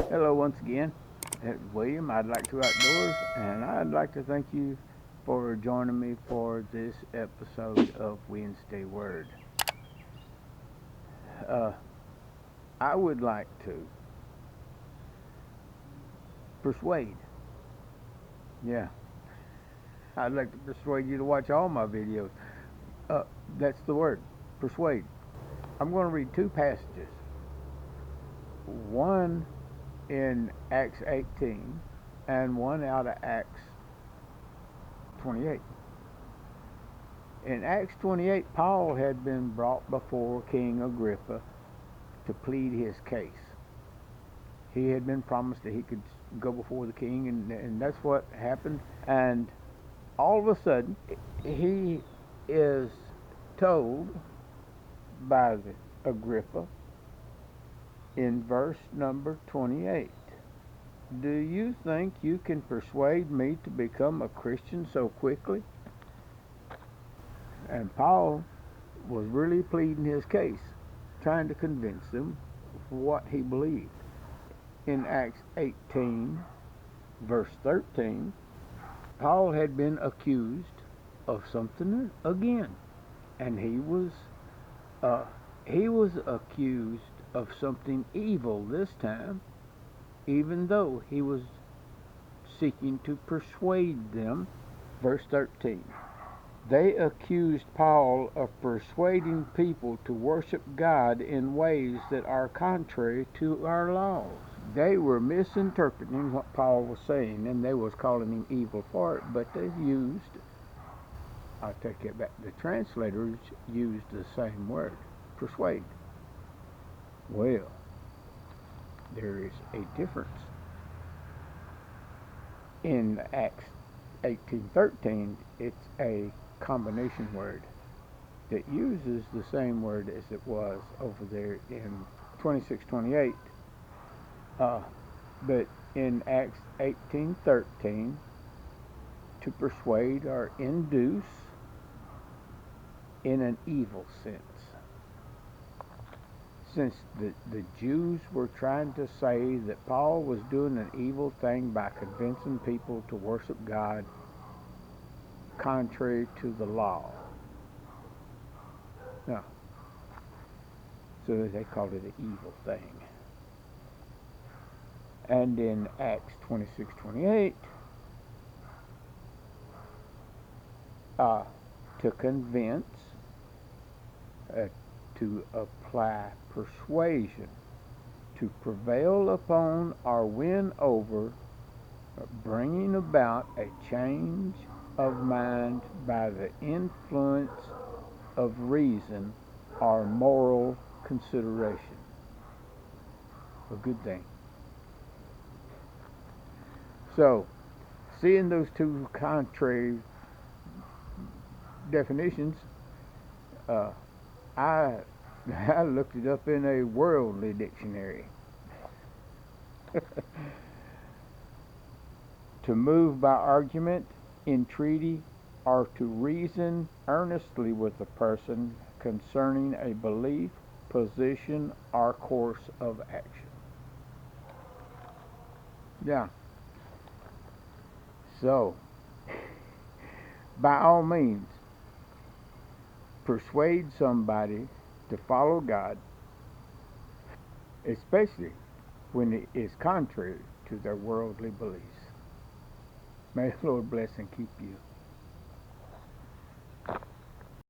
Hello once again. It's William. I'd like to outdoors, and I'd like to thank you for joining me for this episode of Wednesday Word. Uh, I would like to persuade. Yeah, I'd like to persuade you to watch all my videos. Uh, that's the word, persuade. I'm going to read two passages. One in Acts 18, and one out of Acts 28. In Acts 28, Paul had been brought before King Agrippa to plead his case. He had been promised that he could go before the king, and that's what happened. And all of a sudden, he is told by the Agrippa in verse number 28, "Do you think you can persuade me to become a Christian so quickly?" And Paul was really pleading his case, trying to convince them of what he believed. In Acts 18, verse 13, Paul had been accused of something again, and he was accused of something evil this time, even though he was seeking to persuade them. Verse 13. They accused Paul of persuading people to worship God in ways that are contrary to our laws. They were misinterpreting what Paul was saying, and they was calling him evil for it, but they used, I'll take it back, the translators used the same word, persuade. Well, there is a difference. In Acts 18:13, it's a combination word that uses the same word as it was over there in 26:28. But in Acts 18:13, to persuade or induce in an evil sense. Since the Jews were trying to say that Paul was doing an evil thing by convincing people to worship God contrary to the law. No. So they called it an evil thing. And in Acts 26:28, to convince, to apply persuasion, to prevail upon or win over, bringing about a change of mind by the influence of reason or moral consideration. A good thing. So, seeing those two contrary definitions, I looked it up in a worldly dictionary. To move by argument, entreaty, or to reason earnestly with a person concerning a belief, position, or course of action. Yeah. So, by all means, persuade somebody to follow God, especially when it is contrary to their worldly beliefs. May the Lord bless and keep you.